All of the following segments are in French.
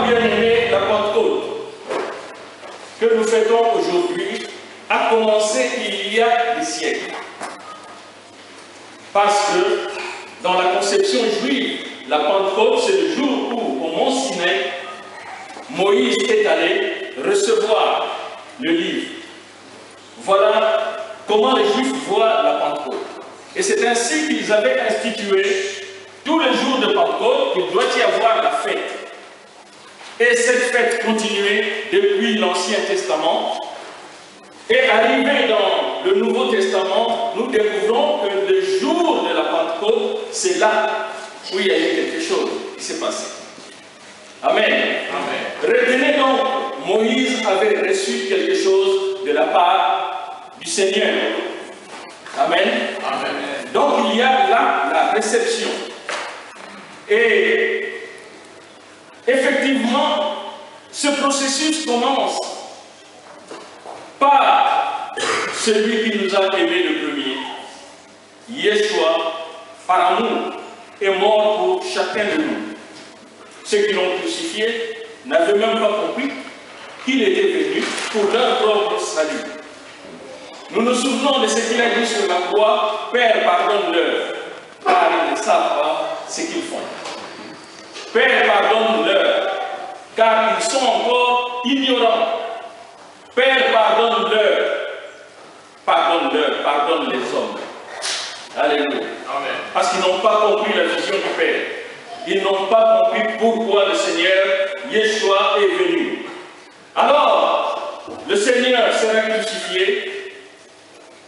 Alors, bien aimé, la Pentecôte que nous fêtons aujourd'hui a commencé il y a des siècles. Parce que dans la conception juive, la Pentecôte, c'est le jour où, au mont Sinaï, Moïse est allé recevoir le livre. Voilà comment les Juifs voient la Pentecôte. Et c'est ainsi qu'ils avaient institué tous les jours de Pentecôte qu'il doit y avoir la fête. Et cette fête continuait depuis l'Ancien Testament. Et arrivé dans le Nouveau Testament, nous découvrons que le jour de la Pentecôte, c'est là où il y a eu quelque chose qui s'est passé. Amen. Amen. Retenez donc, Moïse avait reçu quelque chose de la part du Seigneur. Amen. Amen. Donc il y a là la réception. Et effectivement, ce processus commence par celui qui nous a aimés le premier. Yeshua, par amour, est mort pour chacun de nous. Ceux qui l'ont crucifié n'avaient même pas compris qu'il était venu pour leur propre salut. Nous nous souvenons de ce qu'il a dit sur la croix: Père, pardonne-leur, car ils ne savent pas ce qu'ils font. Père, pardonne-leur, car ils sont encore ignorants. Père, pardonne-leur, pardonne-leur, pardonne les hommes. Alléluia. Amen. Parce qu'ils n'ont pas compris la vision du Père. Ils n'ont pas compris pourquoi le Seigneur, Yeshua, est venu. Alors, le Seigneur sera crucifié,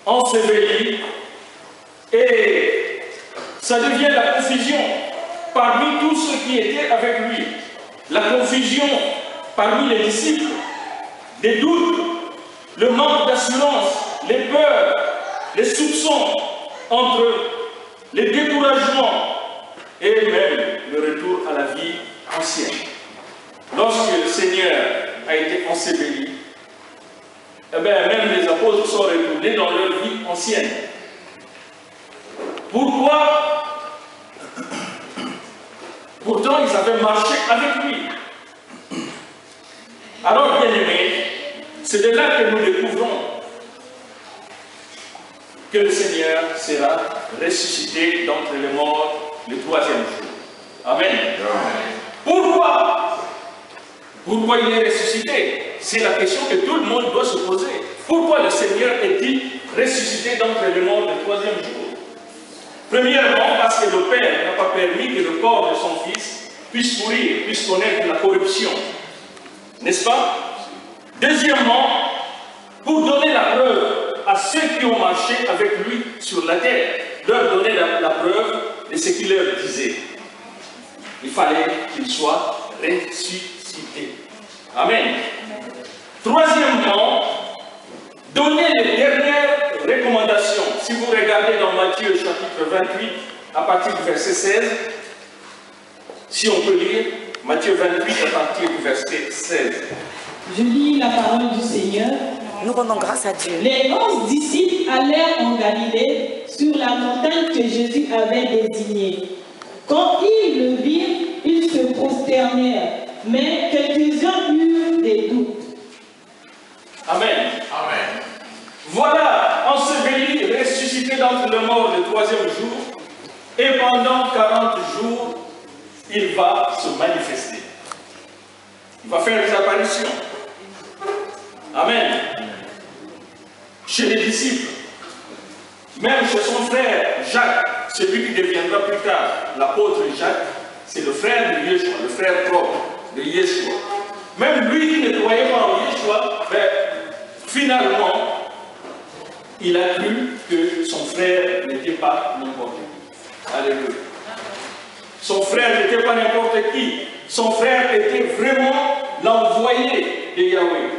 enseveli, et ça devient la confusion parmi tous ceux qui étaient avec lui. La confusion parmi les disciples, des doutes, le manque d'assurance, les peurs, les soupçons entre eux, les découragements et même le retour à la vie ancienne. Lorsque le Seigneur a été enseveli, eh bien, même les apôtres sont retournés dans leur vie ancienne. Pourquoi? Pourtant, ils avaient marché avec lui. Alors, bien aimés, c'est de là que nous découvrons que le Seigneur sera ressuscité d'entre les morts le troisième jour. Amen. Pourquoi? Pourquoi il est ressuscité? C'est la question que tout le monde doit se poser. Pourquoi le Seigneur est-il ressuscité d'entre les morts le troisième jour? Premièrement, parce que le Père n'a pas permis que le corps de son Fils puisse mourir, puisse connaître la corruption. N'est-ce pas? Deuxièmement, pour donner la preuve à ceux qui ont marché avec lui sur la terre, leur donner la preuve de ce qu'il leur disait. Il fallait qu'il soit ressuscité. Amen. Troisièmement, donner les dernières recommandations. Si vous regardez dans Matthieu chapitre 28, à partir du verset 16, si on peut lire, Matthieu 28 à partir du verset 16. Je lis la parole du Seigneur. Nous rendons grâce à Dieu. Les 11 disciples allèrent en Galilée, sur la montagne que Jésus avait désignée. Quand ils le virent, ils se prosternèrent, mais quelques-uns eurent des doutes. Amen. Amen. Voilà, enseveli, ressuscité d'entre les morts le troisième jour, et pendant 40 jours, il va se manifester. Il va faire des apparitions. Amen. Chez les disciples, même chez son frère Jacques, celui qui deviendra plus tard l'apôtre Jacques, c'est le frère de Yeshua, le frère propre de Yeshua. Même lui qui ne croyait pas en Yeshua, finalement, il a cru que son frère n'était pas n'importe qui. Alléluia. Son frère n'était pas n'importe qui. Son frère était vraiment l'envoyé de Yahweh.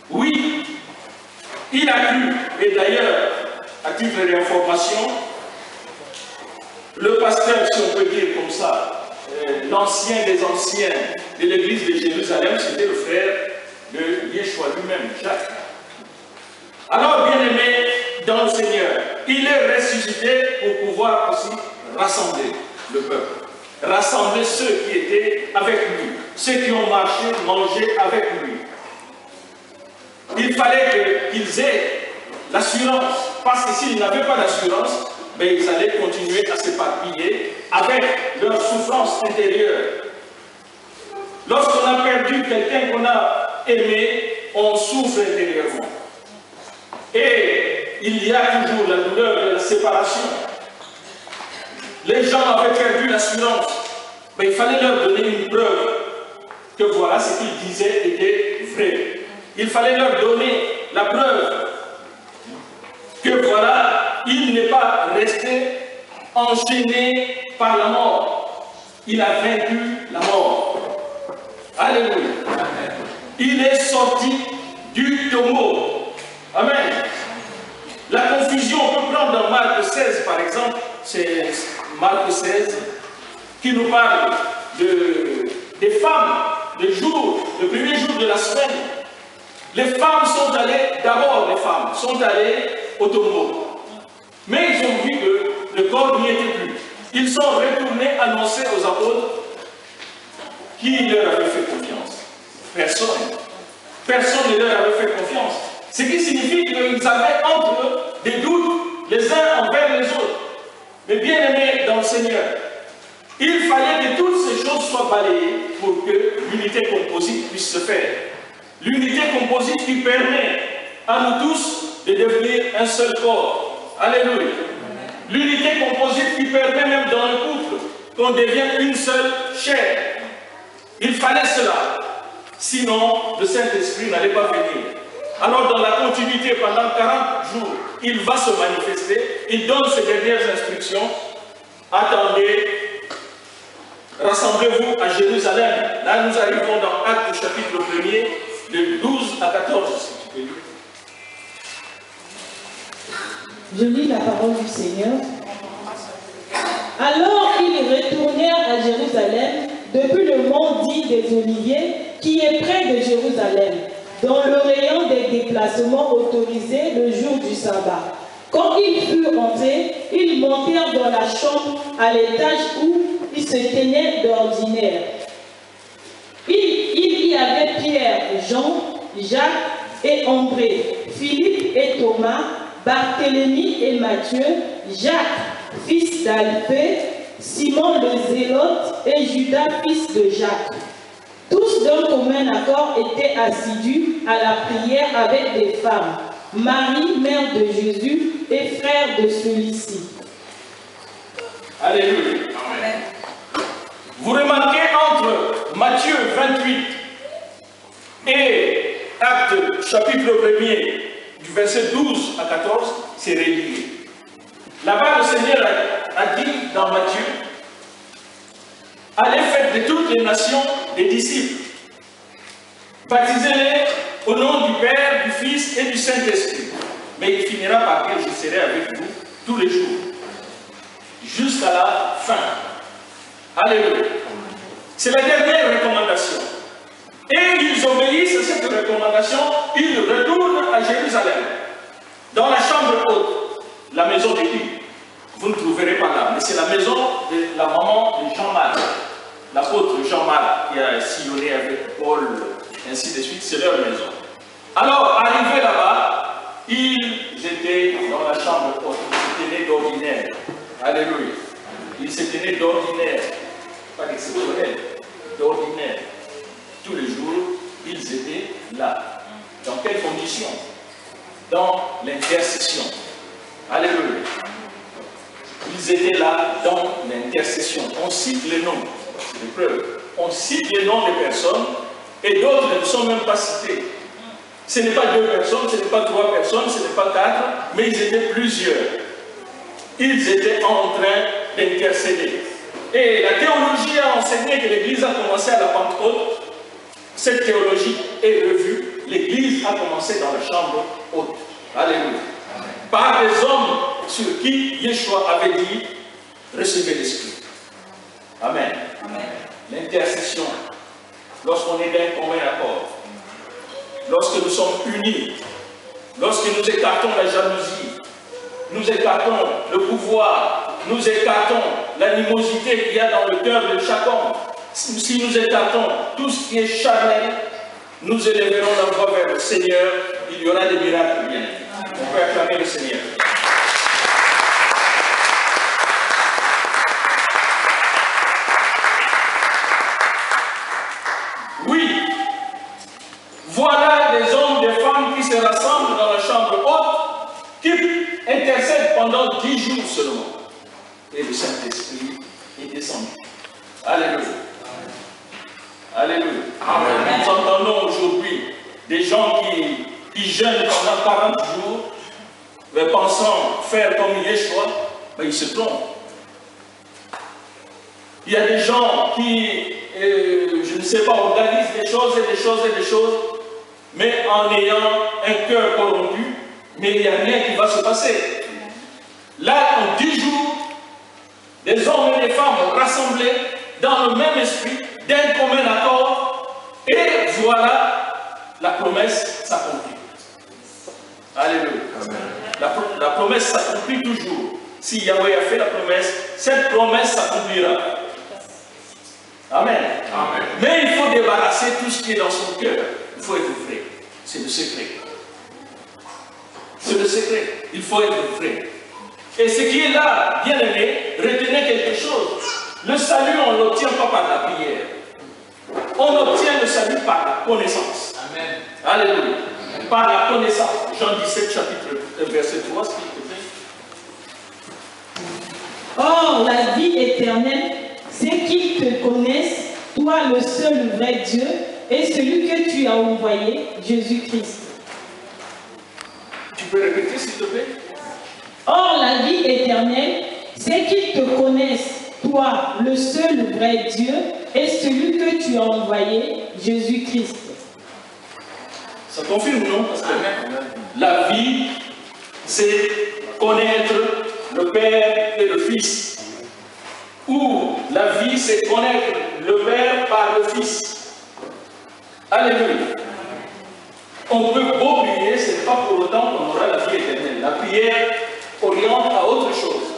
Oui, il a cru. Et d'ailleurs, à titre d'information, le pasteur, si on peut dire comme ça, l'ancien des anciens de l'église de Jérusalem, c'était le frère de Yeshua lui-même, Jacques. Alors, bien-aimé dans le Seigneur, il est ressuscité pour pouvoir aussi rassembler le peuple. rassembler ceux qui étaient avec lui, ceux qui ont marché, mangé avec lui. Il fallait qu'ils aient l'assurance, parce que s'ils n'avaient pas d'assurance, ben, ils allaient continuer à s'éparpiller avec leur souffrance intérieure. Lorsqu'on a perdu quelqu'un qu'on a aimé, on souffre intérieurement. Et il y a toujours la douleur de la séparation. Les gens avaient perdu l'assurance, mais il fallait leur donner une preuve que voilà ce qu'ils disaient était vrai. Il fallait leur donner la preuve que voilà, il n'est pas resté enchaîné par la mort. Il a vaincu la mort. Alléluia. Amen. Il est sorti du tombeau. Amen. La confusion, on peut prendre dans Marc 16 par exemple, c'est Marc 16 qui nous parle des femmes, le premier jour de la semaine. Les femmes sont allées, d'abord les femmes, sont allées au tombeau. Mais ils ont vu que le corps n'y était plus. Ils sont retournés annoncer aux apôtres qui leur avait fait confiance. Personne. Personne ne leur avait fait confiance. Ce qui signifie qu'ils avaient entre eux des doutes les uns envers les autres. Mais bien aimés dans le Seigneur, il fallait que toutes ces choses soient balayées pour que l'unité composite puisse se faire. L'unité composite qui permet à nous tous de devenir un seul corps. Alléluia. L'unité composite qui permet même dans le couple qu'on devienne une seule chair. Il fallait cela. Sinon, le Saint-Esprit n'allait pas venir. Alors, dans la continuité, pendant 40 jours, il va se manifester. Il donne ses dernières instructions. Attendez, rassemblez-vous à Jérusalem. Là, nous arrivons dans Actes chapitre 1er, de 12 à 14. Si tu peux lire. Je lis la parole du Seigneur. Alors, ils retournèrent à Jérusalem depuis le mont dit des Oliviers, qui est près de Jérusalem, dans le rayon des déplacements autorisés le jour du sabbat. Quand ils furent entrés, ils montèrent dans la chambre à l'étage où ils se tenaient d'ordinaire. Il y avait Pierre, Jean, Jacques et André, Philippe et Thomas, Barthélemy et Matthieu, Jacques, fils d'Alphée, Simon le Zélote et Judas, fils de Jacques. Tous d'un commun accord étaient assidus à la prière avec des femmes, Marie, mère de Jésus, et frère de celui-ci. Alléluia. Amen. Vous remarquez entre Matthieu 28 et Actes chapitre 1er, du verset 12 à 14, c'est relié. Là-bas, le Seigneur a dit dans Matthieu, allez faire de toutes les nations des disciples, baptisez-les au nom du Père, du Fils et du Saint-Esprit. Mais il finira par dire, je serai avec vous tous les jours, jusqu'à la fin. Alléluia. C'est la dernière recommandation. Et ils obéissent à cette recommandation, ils retournent à Jérusalem, dans la chambre haute, la maison de qui? Vous ne trouverez pas là, mais c'est la maison de la maman de Jean-Marc, l'apôtre Jean-Marc qui a sillonné avec Paul, ainsi de suite, c'est leur maison. Alors, arrivés là-bas, ils étaient dans la chambre haute, ils se tenaient d'ordinaire. Alléluia. Ils se tenaient d'ordinaire, pas d'exceptionnel, d'ordinaire. Tous les jours, ils étaient là. Dans quelles conditions? Dans l'intercession. Alléluia. Ils étaient là dans l'intercession. On cite les noms, c'est des preuves. On cite les noms des personnes et d'autres ne sont même pas cités. Ce n'est pas 2 personnes, ce n'est pas 3 personnes, ce n'est pas 4, mais ils étaient plusieurs. Ils étaient en train d'intercéder. Et la théologie a enseigné que l'Église a commencé à la Pentecôte. Cette théologie est revue. L'Église a commencé dans la chambre haute. Alléluia. Par des hommes sur qui Yeshua avait dit, recevez l'Esprit. Amen. L'intercession, lorsqu'on est d'un commun accord, lorsque nous sommes unis, lorsque nous écartons la jalousie, nous écartons le pouvoir, nous écartons l'animosité qu'il y a dans le cœur de chaque homme, si nous écartons tout ce qui est charnel, nous élèverons la voix vers le Seigneur, il y aura des miracles bien. On peut acclamer le Seigneur. Oui, voilà des hommes, des femmes qui se rassemblent dans la chambre haute, qui intercèdent pendant 10 jours seulement. Et le Saint-Esprit est descendu. Alléluia. Alléluia. Amen. Nous entendons aujourd'hui des gens qui jeûnent pendant 40 jours, mais pensant faire comme Yeshua, mais ils se trompent. Il y a des gens qui, je ne sais pas, organisent des choses et des choses et des choses, mais en ayant un cœur corrompu, mais il n'y a rien qui va se passer. Là, en 10 jours, des hommes et des femmes rassemblés dans le même esprit, d'un commun accord, et voilà, la promesse s'accomplit. Alléluia. La promesse s'accomplit toujours. Si Yahweh a fait la promesse, cette promesse s'accomplira. Amen. Amen. Mais il faut débarrasser tout ce qui est dans son cœur. Il faut être vrai. C'est le secret. C'est le secret. Il faut être vrai. Et ce qui est là, bien aimé, retenez quelque chose. Le salut, on ne l'obtient pas par la prière. On obtient le salut par la connaissance. Amen. Alléluia. Amen. Par la connaissance. Jean 17, chapitre verset 3, s'il te plaît. Or, la vie éternelle, c'est qu'ils te connaissent, toi le seul vrai Dieu, et celui que tu as envoyé, Jésus-Christ. Tu peux répéter, s'il te plaît? Or, la vie éternelle, c'est qu'ils te connaissent, toi, le seul vrai Dieu, et celui que tu as envoyé, Jésus-Christ. Ça confirme, non? Parce que la vie, c'est connaître le Père et le Fils. Ou la vie, c'est connaître le Père par le Fils. Alléluia. On peut beau prier, ce n'est pas pour autant qu'on aura la vie éternelle. La prière oriente à autre chose.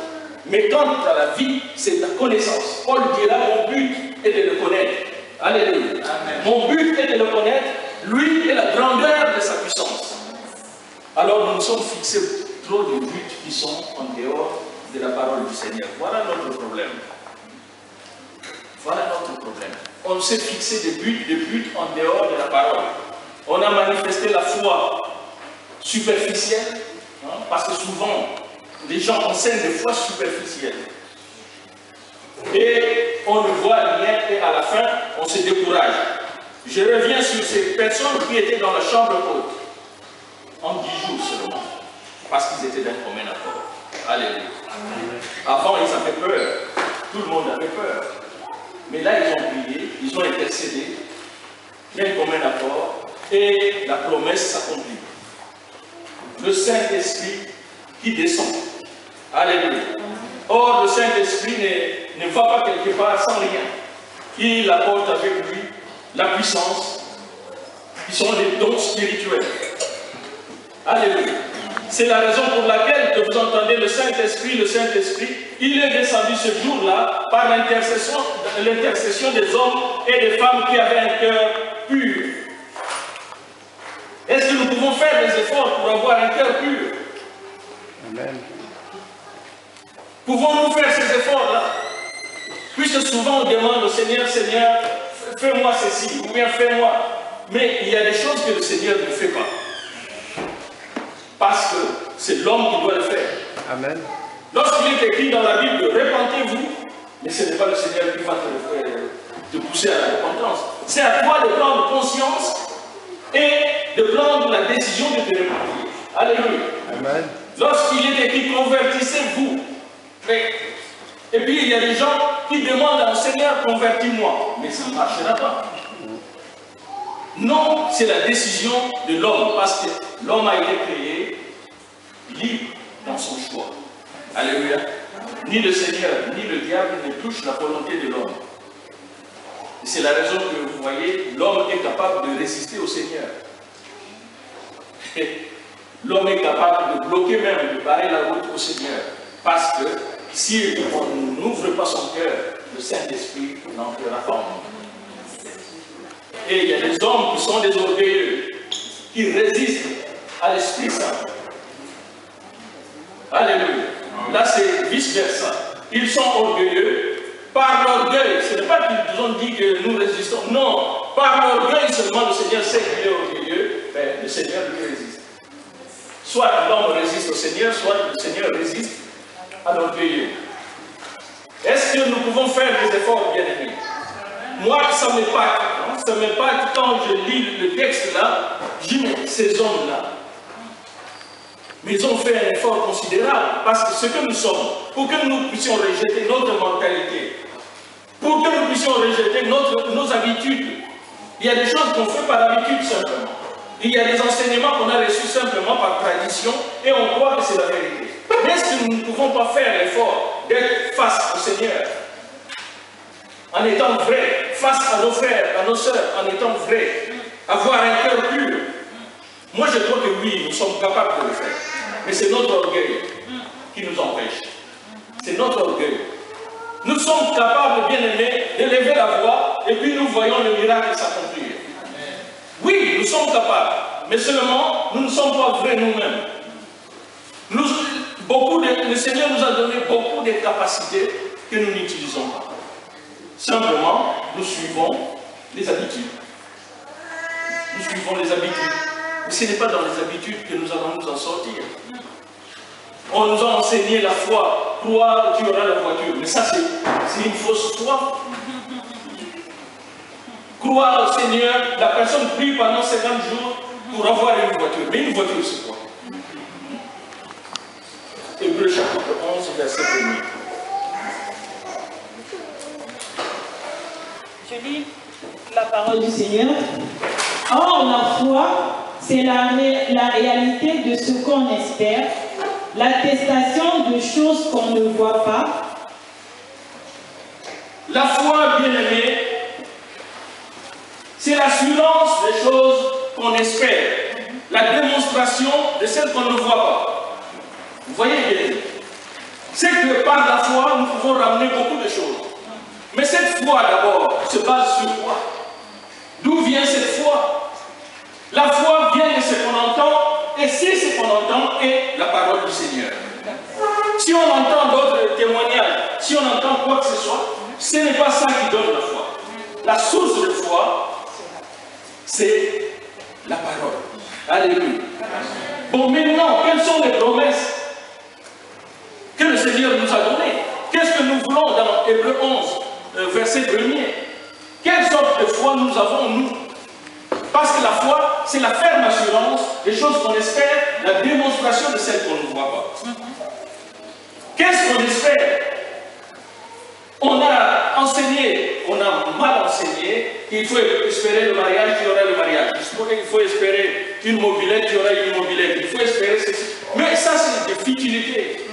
Mais quant à la vie, c'est la connaissance. Paul dira, mon but est de le connaître. Alléluia. Amen. Mon but est de le connaître, lui et la grandeur de sa puissance. Alors nous nous sommes fixés trop de buts qui sont en dehors de la parole du Seigneur. Voilà notre problème. Voilà notre problème. On s'est fixé des buts en dehors de la parole. On a manifesté la foi superficielle, hein, parce que souvent, les gens enseignent des foi superficielles. Et on ne voit rien et à la fin, on se décourage. Je reviens sur ces personnes qui étaient dans la chambre haute, en 10 jours seulement, parce qu'ils étaient d'un commun accord. Alléluia. Avant, ils avaient peur. Tout le monde avait peur. Mais là, ils ont prié, ils ont intercédé, il y a un commun accord, et la promesse s'accomplit. Le Saint-Esprit qui descend. Alléluia. Or, le Saint-Esprit ne va pas quelque part sans rien. Il apporte avec lui la puissance, qui sont des dons spirituels. Alléluia. C'est la raison pour laquelle que vous entendez le Saint-Esprit, il est descendu ce jour-là par l'intercession des hommes et des femmes qui avaient un cœur pur. Est-ce que nous pouvons faire des efforts pour avoir un cœur pur? Amen. Pouvons-nous faire ces efforts-là? Puisque souvent on demande au Seigneur, Seigneur, fais-moi ceci, ou bien fais-moi. Mais il y a des choses que le Seigneur ne fait pas. Parce que c'est l'homme qui doit le faire. Amen. Lorsqu'il est écrit dans la Bible, repentez-vous, mais ce n'est pas le Seigneur qui va te pousser à la repentance. C'est à toi de prendre conscience et de prendre la décision de te repentir. Alléluia. Amen. Lorsqu'il est écrit, convertissez-vous. Et puis il y a des gens qui demandent au Seigneur, convertis-moi. Mais ça ne marchera pas. Non, c'est la décision de l'homme, parce que l'homme a été créé libre dans son choix. Alléluia. Ni le Seigneur, ni le diable ne touchent la volonté de l'homme. C'est la raison que vous voyez, l'homme est capable de résister au Seigneur. L'homme est capable de bloquer même, de barrer la route au Seigneur, parce si on n'ouvre pas son cœur, le Saint-Esprit n'entrera pas en nous. Et il y a des hommes qui sont des orgueilleux, qui résistent à l'Esprit Saint. Alléluia. Là, c'est vice-versa. Ils sont orgueilleux. Par l'orgueil, ce n'est pas qu'ils ont dit que nous résistons. Non, par l'orgueil seulement, le Seigneur sait qu'il est orgueilleux, mais le Seigneur lui résiste. Soit l'homme résiste au Seigneur, soit le Seigneur résiste à l'orgueilleux. Est-ce que nous pouvons faire des efforts, bien-aimés? Moi, ça m'épate quand je lis le texte là, je dis, mais ces hommes-là, mais ils ont fait un effort considérable, parce que ce que nous sommes, pour que nous puissions rejeter notre mentalité, pour que nous puissions rejeter nos habitudes, il y a des choses qu'on fait par habitude simplement. Il y a des enseignements qu'on a reçus simplement par tradition et on croit que c'est la vérité. Mais est-ce que nous ne pouvons pas faire l'effort d'être face au Seigneur en étant vrai, face à nos frères, à nos sœurs, en étant vrai, avoir un cœur pur? Moi je crois que oui, nous sommes capables de le faire. Mais c'est notre orgueil qui nous empêche. C'est notre orgueil. Nous sommes capables, bien aimés, d'élever la voix et puis nous voyons le miracle s'accomplir. Oui, nous sommes capables, mais seulement nous ne sommes pas vrais nous-mêmes. Le Seigneur nous a donné beaucoup de capacités que nous n'utilisons pas. Simplement, nous suivons les habitudes. Nous suivons les habitudes. Mais ce n'est pas dans les habitudes que nous allons nous en sortir. On nous a enseigné la foi, croire tu auras la voiture. Mais ça, c'est une fausse foi. Croire au Seigneur, la personne prie pendant 50 jours pour avoir une voiture. Mais une voiture, c'est quoi? Hébreux chapitre 11, verset 1er. Je lis la parole du Seigneur. Or, la foi, c'est la réalité de ce qu'on espère, l'attestation de choses qu'on ne voit pas. La foi, bien-aimée, c'est l'assurance des choses qu'on espère, la démonstration de celles qu'on ne voit pas. Vous voyez bien, c'est que par la foi, nous pouvons ramener beaucoup de choses. Mais cette foi, d'abord, se base sur quoi? D'où vient cette foi? La foi vient de ce qu'on entend, et si ce qu'on entend est la parole du Seigneur. Si on entend d'autres témoignages, si on entend quoi que ce soit, ce n'est pas ça qui donne la foi. La source de foi, c'est la parole. Alléluia. Bon, maintenant, quelles sont les promesses que le Seigneur nous a données? Qu'est-ce que nous voulons dans Hébreux 11, verset 1er? Quelle sorte de foi nous avons, nous? Parce que la foi, c'est la ferme assurance des choses qu'on espère, la démonstration de celles qu'on ne voit pas. Qu'est-ce qu'on espère? On a enseigné, on a mal enseigné qu'il faut espérer le mariage, il y aura le mariage. Il faut espérer une mobilette, il y aura une mobilette. Il faut espérer ceci. Mais ça, c'est des futilités.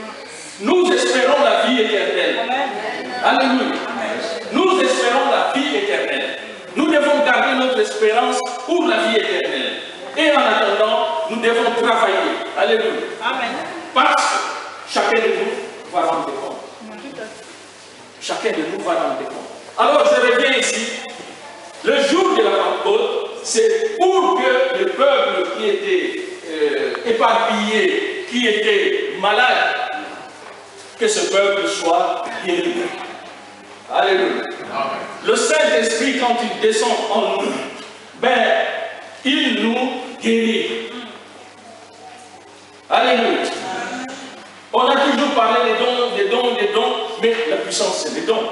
Nous espérons la vie éternelle. Alléluia. Nous espérons la vie éternelle. Nous devons garder notre espérance pour la vie éternelle. Et en attendant, nous devons travailler. Alléluia. Amen. Parce que chacun de nous va rendre compte. Chacun de nous va rendre compte. Alors je reviens ici. Le jour de la Pentecôte, c'est pour que le peuple qui était éparpillé, qui était malade, que ce peuple soit guéri. Alléluia. Le Saint-Esprit, quand il descend en nous, ben, il nous guérit. Alléluia. On a toujours parlé des dons, mais la puissance, c'est des dons.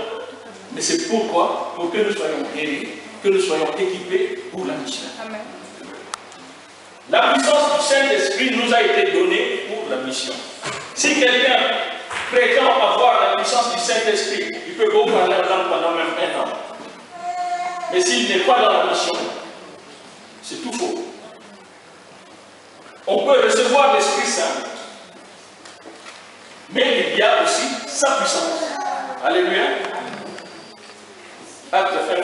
Mais c'est pourquoi? Pour que nous soyons guéris, que nous soyons équipés pour la mission. Amen. La puissance du Saint-Esprit nous a été donnée pour la mission. Si quelqu'un prétend avoir la puissance du Saint-Esprit, il peut beaucoup parler en langue pendant même 1 an. Mais s'il n'est pas dans la mission, c'est tout faux. On peut recevoir l'Esprit Saint, mais il y a aussi sa puissance. Alléluia. Acte 28.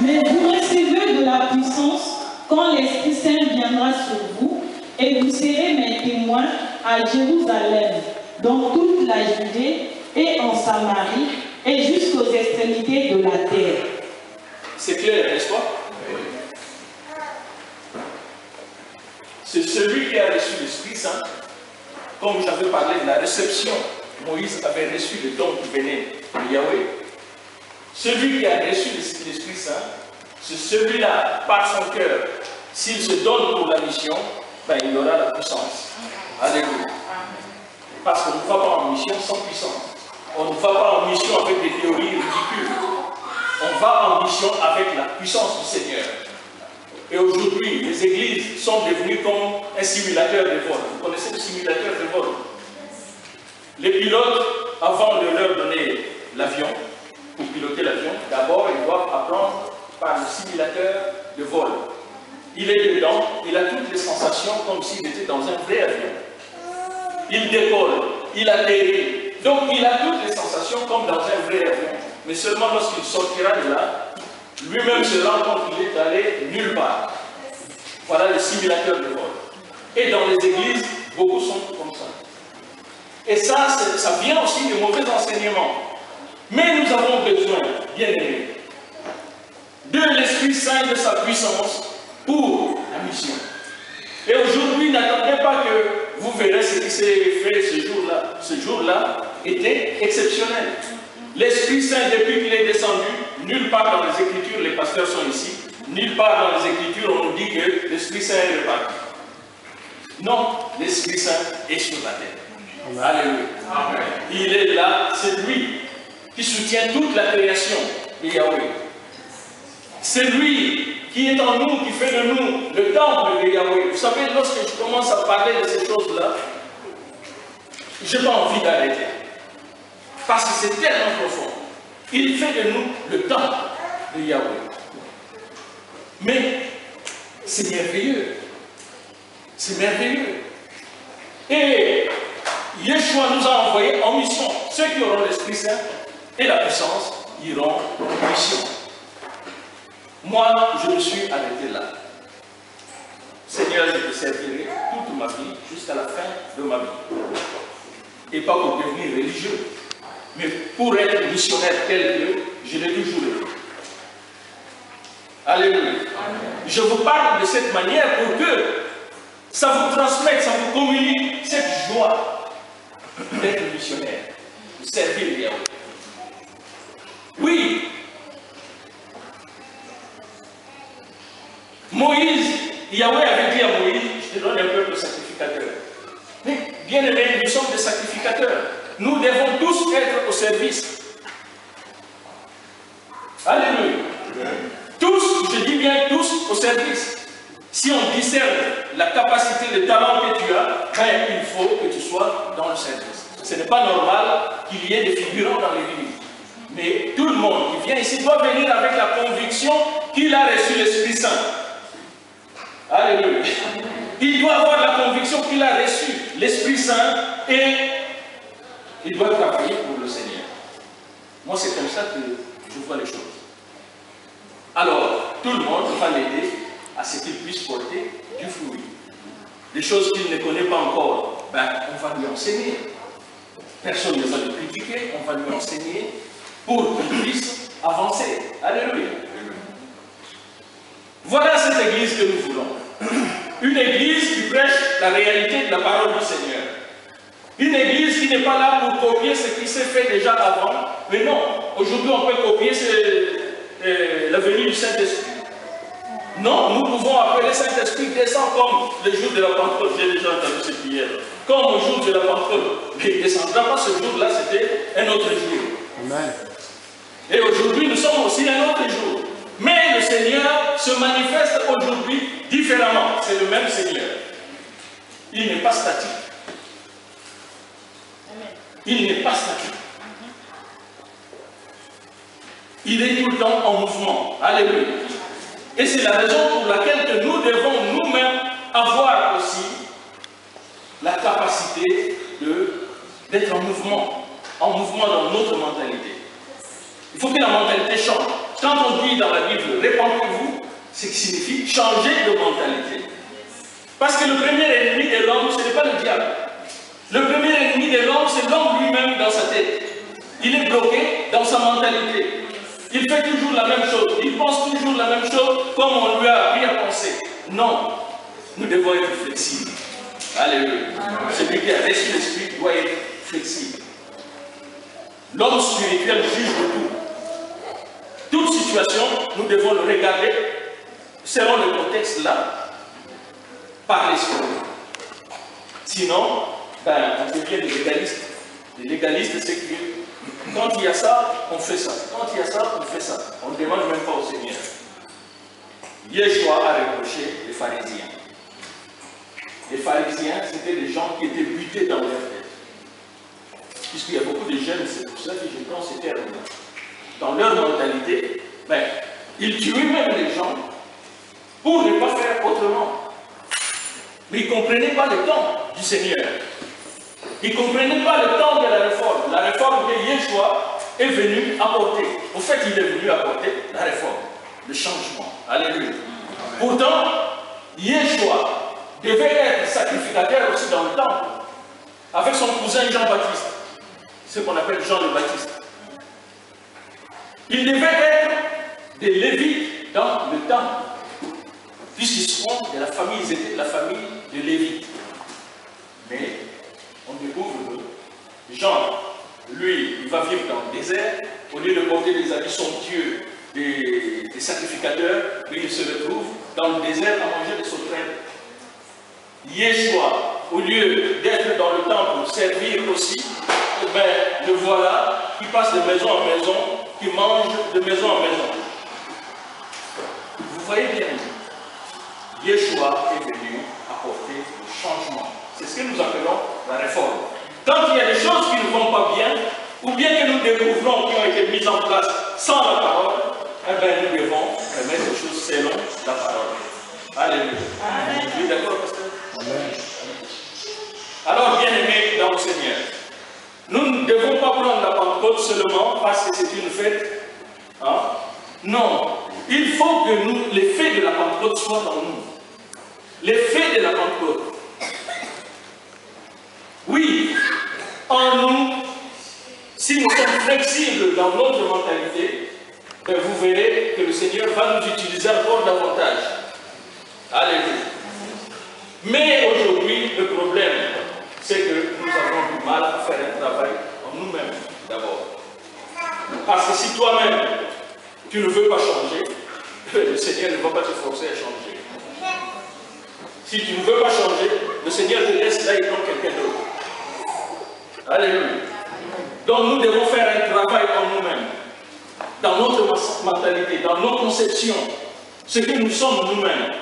Mais vous recevez de la puissance quand l'Esprit Saint viendra sur vous, et vous serez mes témoins à Jérusalem, dans toute la Judée et en Samarie et jusqu'aux extrémités de la terre. C'est clair, n'est-ce pas? C'est celui qui a reçu l'Esprit Saint. Comme j'avais parlé de la réception, Moïse avait reçu le don qui venait de Yahweh. Celui qui a reçu l'Esprit Saint, c'est celui-là, par son cœur, s'il se donne pour la mission, ben, il aura la puissance. Alléluia. Parce qu'on ne va pas en mission sans puissance. On ne va pas en mission avec des théories ridicules. On va en mission avec la puissance du Seigneur. Et aujourd'hui, les églises sont devenues comme un simulateur de vol. Vous connaissez le simulateur de vol? Les pilotes, avant de leur donner l'avion, pour piloter l'avion, d'abord, ils doivent apprendre par le simulateur de vol. Il est dedans, il a toutes les sensations comme s'il était dans un vrai avion. Il décolle, il atterrit. Donc, il a toutes les sensations comme dans un vrai avion. Mais seulement lorsqu'il sortira de là, lui-même se rend compte qu'il est allé nulle part. Voilà le simulateur de vol. Et dans les églises, beaucoup sont comme ça. Et ça vient aussi de mauvais enseignements. Mais nous avons besoin, bien aimés, de l'Esprit Saint, de sa puissance pour la mission. Et aujourd'hui, n'attendez pas que vous verrez ce qui s'est fait ce jour-là. Ce jour-là était exceptionnel. L'Esprit Saint, depuis qu'il est descendu, nulle part dans les Écritures, les pasteurs sont ici, nulle part dans les Écritures, on nous dit que l'Esprit Saint est reparti. Non, l'Esprit Saint est sur la terre. Alléluia. Amen. Il est là, c'est lui qui soutient toute la création de Yahweh. C'est lui qui est en nous, qui fait de nous le temple de Yahweh. Vous savez, lorsque je commence à parler de ces choses-là, je n'ai pas envie d'arrêter. Parce que c'est tellement profond. Il fait de nous le temple de Yahweh. Mais c'est merveilleux. C'est merveilleux. Et Yeshua nous a envoyés en mission. Ceux qui auront l'Esprit Saint et la puissance iront en mission. Moi, je me suis arrêté là. Seigneur, je te servirai toute ma vie jusqu'à la fin de ma vie. Et pas pour devenir religieux, mais pour être missionnaire tel que je l'ai toujours été. Alléluia. Je vous parle de cette manière pour que ça vous transmette, ça vous communique cette joie d'être missionnaire, de servir Yahweh. Oui, Moïse, Yahweh avait dit à Moïse, je te donne un peuple sacrificateur. Mais bien aimés, nous sommes des sacrificateurs. Nous devons tous être au service. Alléluia. Tous, je dis bien tous, au service. Si on discerne la capacité, le talent que tu as, ben, il faut que tu sois dans le service. Ce n'est pas normal qu'il y ait des figurants dans l'église. Mais tout le monde qui vient ici doit venir avec la conviction qu'il a reçu l'Esprit Saint. Alléluia. Il doit avoir la conviction qu'il a reçu l'Esprit Saint et il doit travailler pour le Seigneur. Moi, c'est comme ça que je vois les choses. Alors, tout le monde va l'aider à ce qu'il puisse porter du fruit. Des choses qu'il ne connaît pas encore, ben, on va lui enseigner. Personne ne va le critiquer, on va lui enseigner pour qu'il puisse avancer. Alléluia. Voilà cette église que nous voulons. Une église qui prêche la réalité de la parole du Seigneur. Une église qui n'est pas là pour copier ce qui s'est fait déjà avant. Mais non, aujourd'hui on peut copier la venue du Saint-Esprit. Non, nous pouvons appeler Saint-Esprit descend comme le jour de la Pentecôte. J'ai déjà entendu cette prière. Comme au jour de la Pentecôte. Mais il ne descendra pas ce jour-là, c'était un autre jour. Amen. Et aujourd'hui, nous sommes aussi un autre jour. Mais le Seigneur se manifeste aujourd'hui différemment. C'est le même Seigneur. Il n'est pas statique. Il n'est pas statique. Il est tout le temps en mouvement. Alléluia. Et c'est la raison pour laquelle que nous devons nous-mêmes avoir aussi la capacité d'être en mouvement dans notre mentalité. Il faut que la mentalité change. Quand on dit dans la Bible, répandez-vous, ce qui signifie changer de mentalité. Parce que le premier ennemi de l'homme, ce n'est pas le diable. Le premier ennemi de l'homme, c'est l'homme lui-même dans sa tête. Il est bloqué dans sa mentalité. Il fait toujours la même chose. Il pense toujours la même chose comme on lui a appris à penser. Non, nous devons être flexibles. Alléluia. Celui qui a reçu l'esprit doit être flexible. L'homme spirituel juge de tout. Toute situation, nous devons le regarder selon le contexte là, par l'esprit. Sinon, on devient des légalistes. Les légalistes, c'est que quand il y a ça, on fait ça. Quand il y a ça, on fait ça. On ne demande même pas au Seigneur. Yeshua a reproché les pharisiens. Les pharisiens, c'était des gens qui étaient butés dans leur tête. Puisqu'il y a beaucoup de jeunes, c'est pour ça que je prends ces termes-là. Dans leur mentalité, ils tuaient même les gens pour ne pas faire autrement. Mais ils ne comprenaient pas le temps du Seigneur. Ils ne comprenaient pas le temps de la réforme. La réforme que Yeshua est venu apporter. Au fait, il est venu apporter la réforme, le changement. Alléluia. Pourtant, Yeshua devait être sacrificateur aussi dans le temple, avec son cousin Jean-Baptiste, ce qu'on appelle Jean le Baptiste. Il devait être des Lévites dans le temple, puisqu'ils sont de la famille, ils étaient de la famille de Lévites. Mais on découvre que Jean, lui, il va vivre dans le désert, au lieu de porter des habits somptueux des sacrificateurs, mais il se retrouve dans le désert à manger des sauterelles. Yeshua, au lieu d'être dans le temple pour servir aussi, le voilà qui passe de maison en maison, qui mange de maison en maison. Vous voyez bien, Yeshua est venu apporter le changement. C'est ce que nous appelons la réforme. Quand il y a des choses qui ne vont pas bien, ou bien que nous découvrons qui ont été mises en place sans la parole, nous devons remettre les choses selon la parole. Alléluia. Vous êtes d'accord, pasteur? Amen. Alors, bien-aimés dans le Seigneur, nous ne devons pas prendre la Pentecôte seulement parce que c'est une fête. Hein? Non. Il faut que les faits de la Pentecôte soient dans nous. Les faits de la Pentecôte. Oui, en nous, si nous sommes flexibles dans notre mentalité, vous verrez que le Seigneur va nous utiliser encore davantage. Alléluia. Mais aujourd'hui, le problème, c'est que nous avons du mal à faire un travail en nous-mêmes, d'abord. Parce que si toi-même, tu ne veux pas changer, le Seigneur ne va pas te forcer à changer. Si tu ne veux pas changer, le Seigneur te laisse là et prend quelqu'un d'autre. Alléluia. Donc nous devons faire un travail en nous-mêmes, dans notre mentalité, dans nos conceptions, ce que nous sommes nous-mêmes.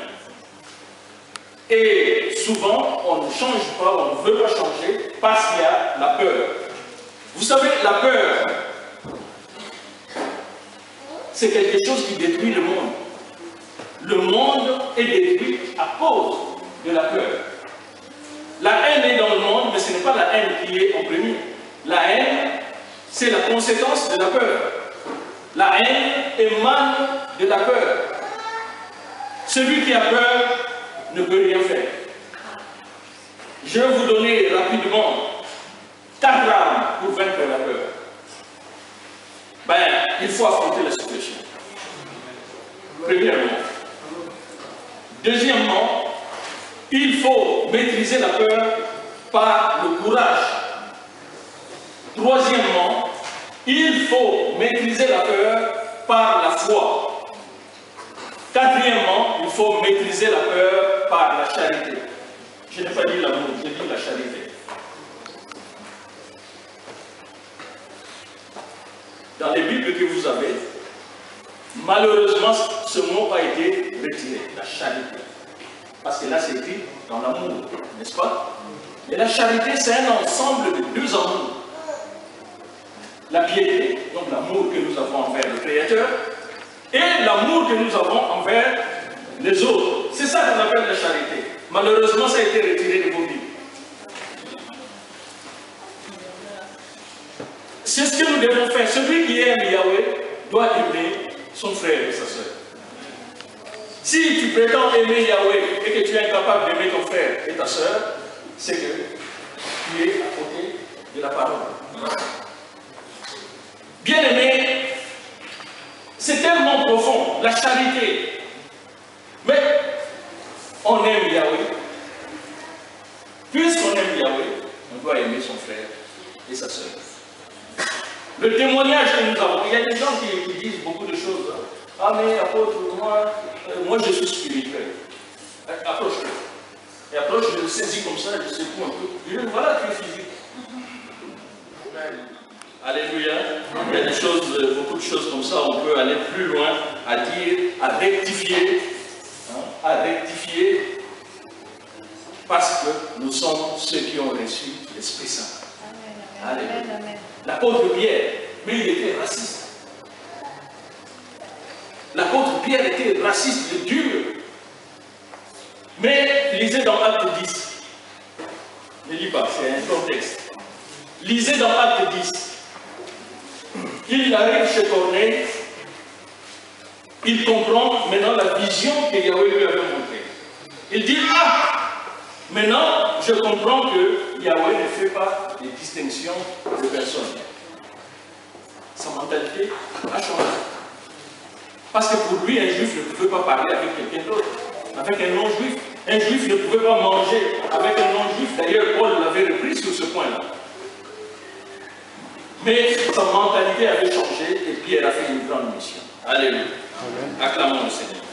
Et souvent, on ne change pas, on ne veut pas changer parce qu'il y a la peur. Vous savez, la peur, c'est quelque chose qui détruit le monde. Le monde est détruit à cause de la peur. La haine est dans le monde, mais ce n'est pas la haine qui est en premier. La haine, c'est la conséquence de la peur. La haine émane de la peur. Celui qui a peur ne peut rien faire. Je vais vous donner rapidement 4 armes pour vaincre la peur. Il faut affronter la situation. Premièrement. Deuxièmement, il faut maîtriser la peur par le courage. Troisièmement, il faut maîtriser la peur par la foi. Quatrièmement, il faut maîtriser la peur par la charité. Je n'ai pas dit l'amour, j'ai dit la charité. Dans les Bibles que vous avez, malheureusement, ce mot a été retiré, la charité. Parce que là, c'est écrit dans l'amour, n'est-ce pas? Et la charité, c'est un ensemble de 2 amours. La piété, donc l'amour que nous avons envers le Créateur, et l'amour que nous avons envers les autres. C'est ça qu'on appelle la charité. Malheureusement, ça a été retiré de vos Bibles. C'est ce que nous devons faire. Celui qui aime Yahweh doit aimer son frère et sa soeur. Si tu prétends aimer Yahweh et que tu es incapable d'aimer ton frère et ta soeur, c'est que tu es à côté de la parole. Bien-aimé, c'est tellement profond, la charité. Mais on aime Yahweh. Puisqu'on aime Yahweh, on doit aimer son frère et sa soeur. Le témoignage que nous avons, il y a des gens qui disent beaucoup de choses. Ah mais apôtre, moi je suis spirituel. Approche-le. Et approche, je le saisis comme ça, je secoue un peu. Je dis, voilà, tu es physique. Alléluia. Il y a des choses, beaucoup de choses comme ça, on peut aller plus loin, à dire, à rectifier. À rectifier. Parce que nous sommes ceux qui ont reçu l'Esprit Saint. Alléluia. L'apôtre Pierre, mais il était raciste. L'apôtre Pierre était raciste, et dur. Mais lisez dans Acte 10. Ne lis pas, c'est un contexte. Lisez dans Acte 10. Il arrive chez Corneille, il comprend maintenant la vision que Yahweh lui avait montrée. Il dit, ah, maintenant je comprends que Yahweh ne fait pas de distinction de personnes. Sa mentalité a changé. Parce que pour lui, un juif ne pouvait pas parler avec quelqu'un d'autre, avec un non-juif. Un juif ne pouvait pas manger avec un non-juif. D'ailleurs, Paul l'avait repris sur ce point-là. Mais sa mentalité avait changé et Pierre a fait une grande mission. Alléluia. Acclamons le Seigneur.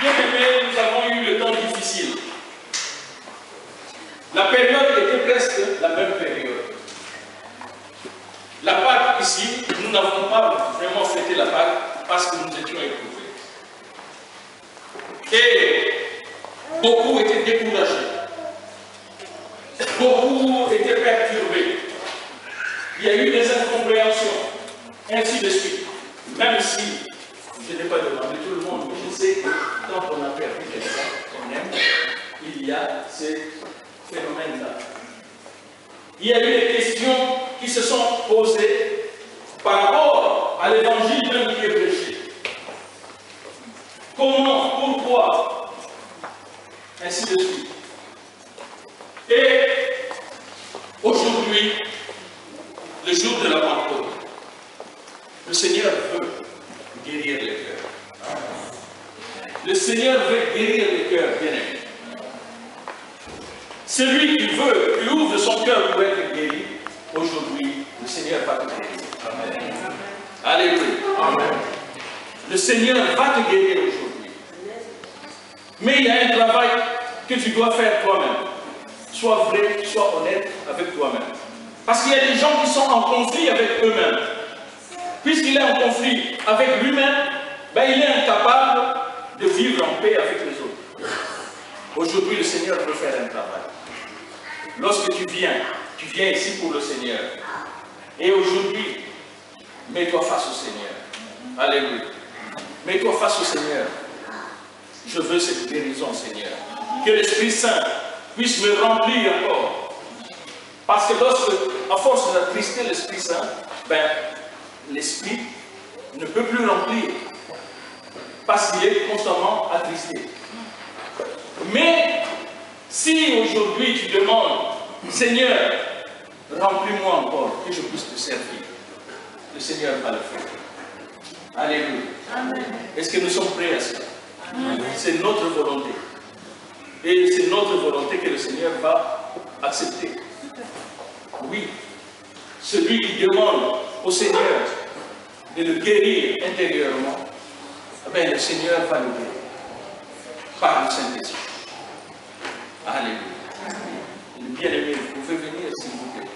Bien aimés, nous avons eu le temps difficile. La période était presque la même période. La Pâque ici, nous n'avons pas vraiment fêté la Pâque parce que nous étions éprouvés. Et beaucoup étaient découragés. Beaucoup étaient perturbés. Il y a eu des incompréhensions, ainsi de suite. Même si je n'ai pas demandé tout le monde, mais je sais que quand on a perdu quelqu'un qu'on aime, il y a ces phénomènes-là. Il y a eu des questions qui se sont posées par rapport à l'évangile même qui est prêché. Comment, pourquoi, ainsi de suite. Et aujourd'hui, le jour de la Pentecôte, le Seigneur veut guérir les cœurs. Le Seigneur veut guérir les cœurs, bien-aimés. Celui qui veut, qui ouvre son cœur pour être guéri, aujourd'hui, le Seigneur va te guérir. Amen. Alléluia. Amen. Le Seigneur va te guérir aujourd'hui. Mais il y a un travail que tu dois faire toi-même. Sois vrai, sois honnête avec toi-même. Parce qu'il y a des gens qui sont en conflit avec eux-mêmes. Puisqu'il est en conflit avec lui-même, ben il est incapable de vivre en paix avec les autres. Aujourd'hui, le Seigneur veut faire un travail. Lorsque tu viens ici pour le Seigneur. Et aujourd'hui, mets-toi face au Seigneur. Alléluia. Mets-toi face au Seigneur. Je veux cette guérison, Seigneur. Que l'Esprit Saint puisse me remplir encore. Parce que lorsque, à force d'attrister l'Esprit Saint, ben, l'Esprit ne peut plus remplir. Parce qu'il est constamment attristé. Mais, si aujourd'hui tu demandes, Seigneur, remplis-moi encore, que je puisse te servir, le Seigneur va le faire. Alléluia. Est-ce que nous sommes prêts à cela? C'est notre volonté. Et c'est notre volonté que le Seigneur va accepter. Oui. Celui qui demande au Seigneur de le guérir intérieurement, ben, le Seigneur va le guérir. Par le Saint-Esprit. Alléluia. Bien-aimé, vous pouvez venir s'il vous plaît.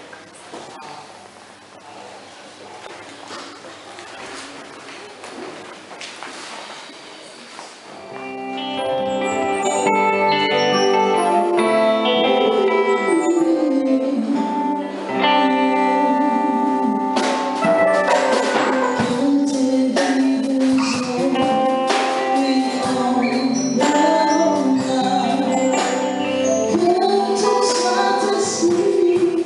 Saint-Esprit,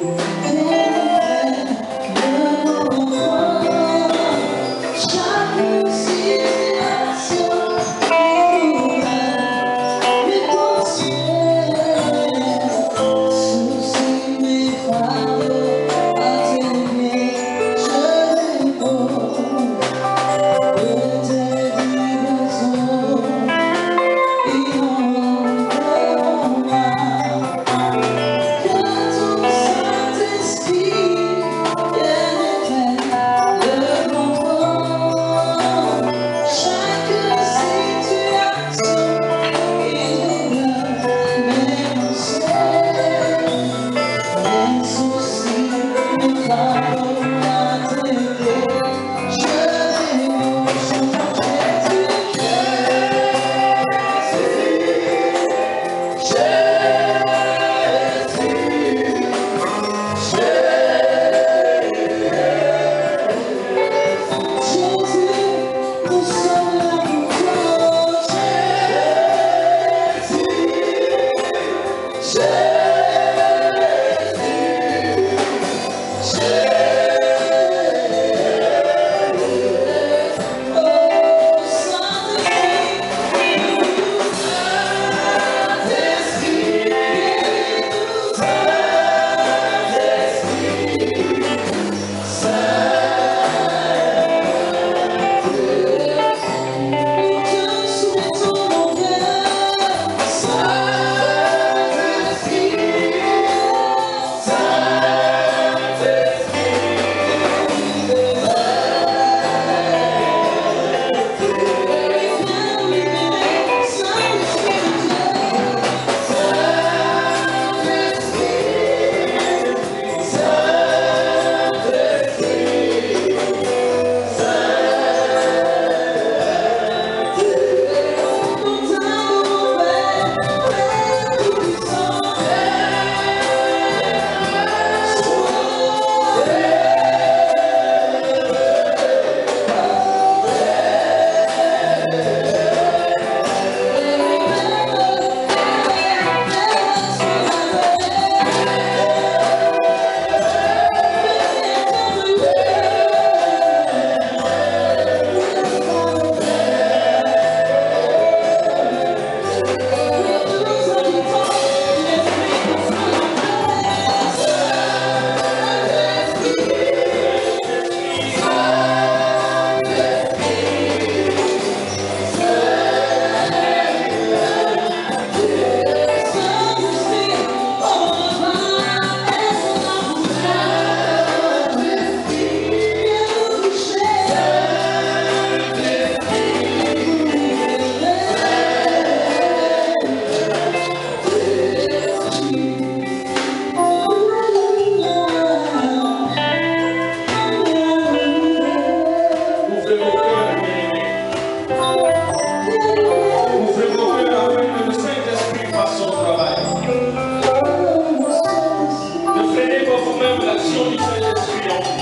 l'onction du Saint-Esprit en vous.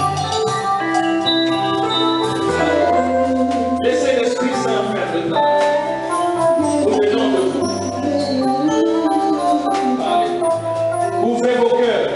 Laissez l'Esprit Saint faire le travail. Au-dedans de vous. Allez. Ouvrez vos cœurs.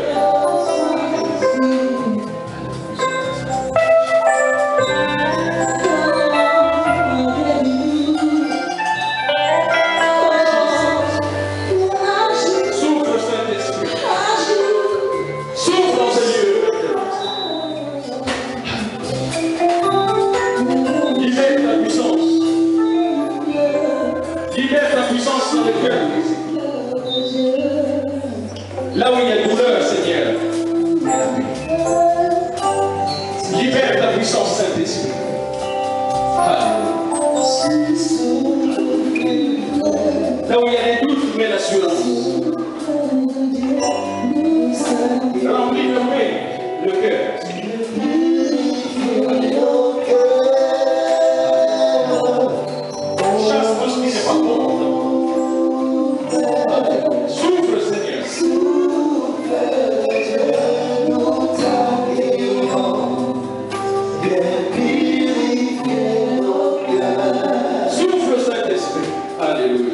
Là où il y a douleur, Seigneur, libère ta puissance, Saint-Esprit. Là où il y a des doutes, mets l'assurance. Remplis de paix le cœur. Chasse tout ce qui n'est pas bon. Souffle, Seigneur. Souffle, Saint-Esprit. Alléluia.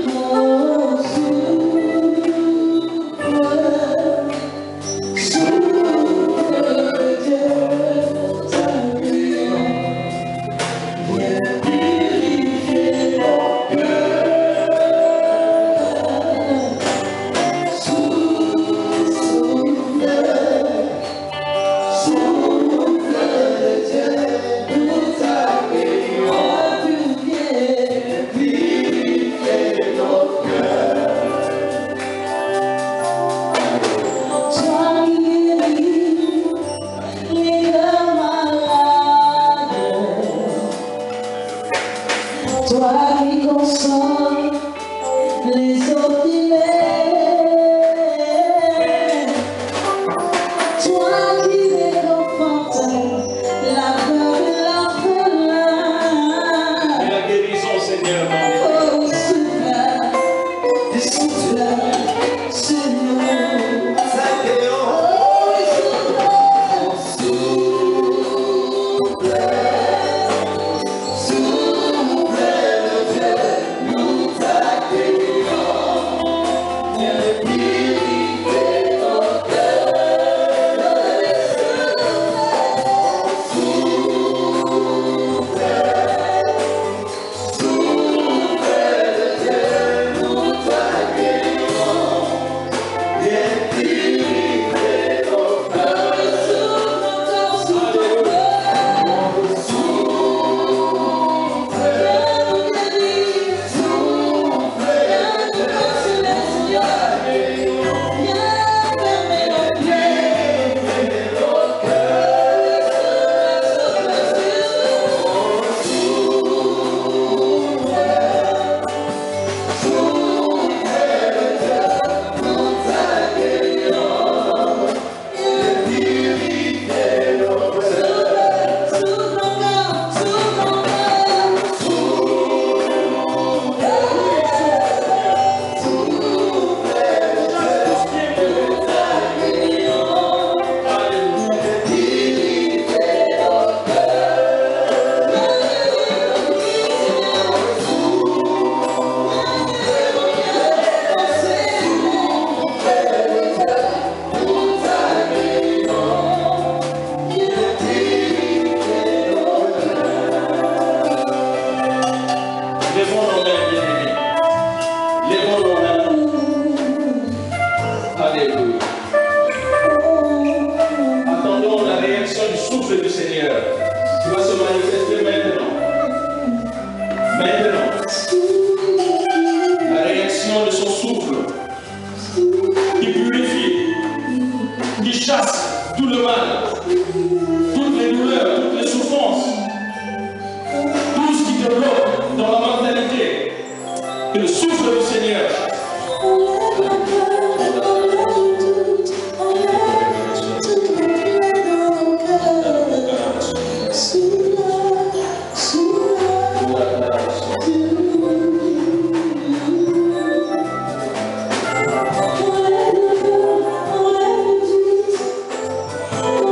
Oh,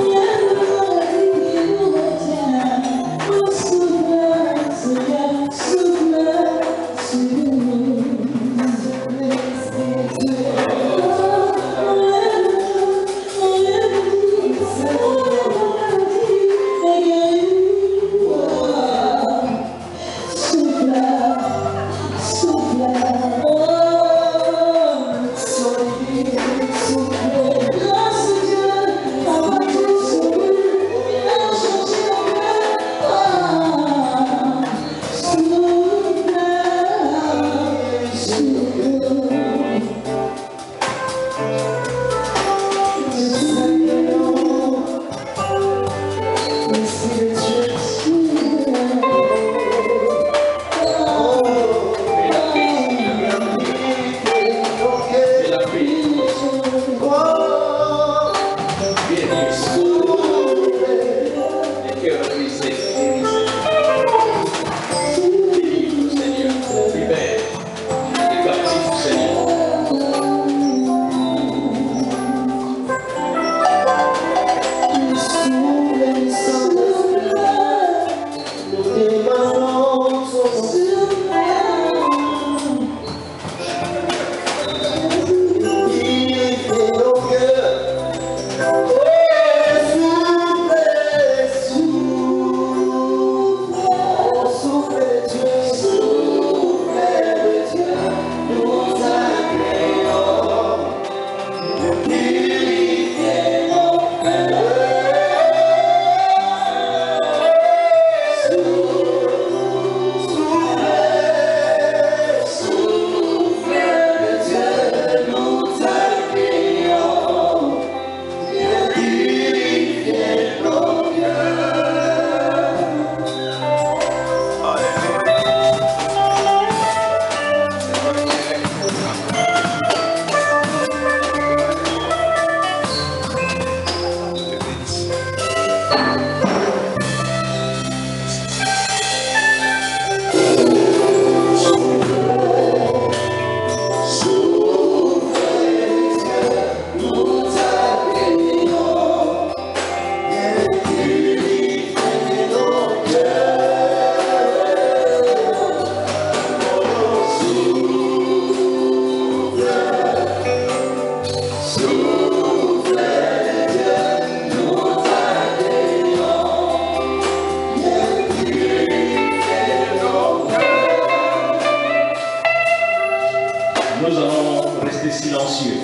rester silencieux.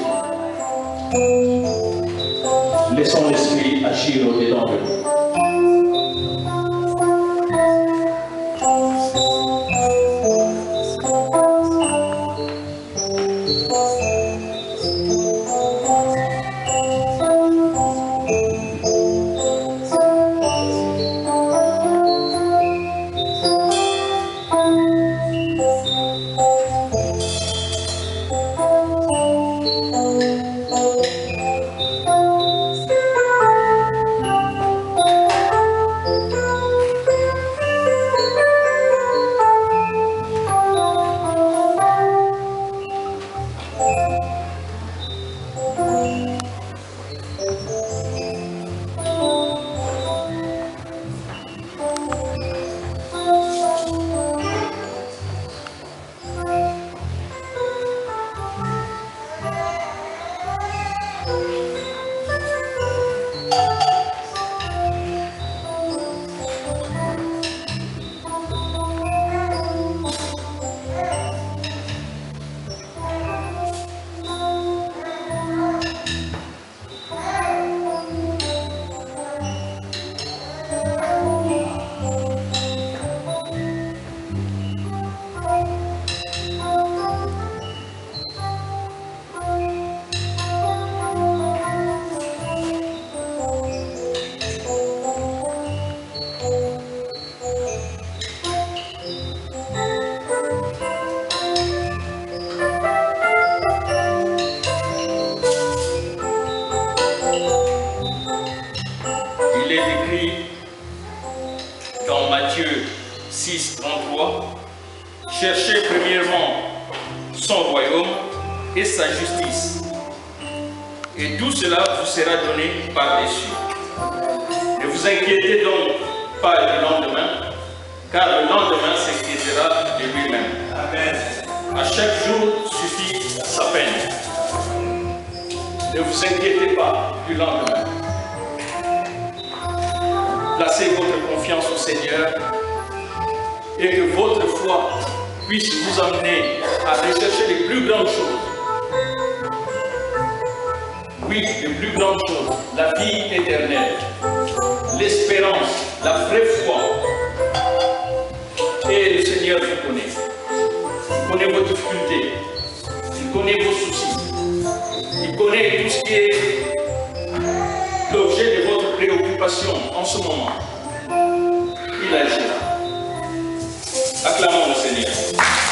Laissons l'Esprit agir au-dedans de nous. Cherchez premièrement son royaume et sa justice, et tout cela vous sera donné par-dessus. Ne vous inquiétez donc pas du lendemain, car le lendemain s'inquiétera de lui-même. Amen. À chaque jour suffit sa peine. Ne vous inquiétez pas du lendemain. Placez votre confiance au Seigneur et que votre foi puisse vous amener à rechercher les plus grandes choses. Oui, les plus grandes choses, la vie éternelle, l'espérance, la vraie foi. Et le Seigneur vous connaît. Il connaît vos difficultés, il connaît vos soucis, il connaît tout ce qui est l'objet de votre préoccupation en ce moment. Il agira. Acclamons le Seigneur.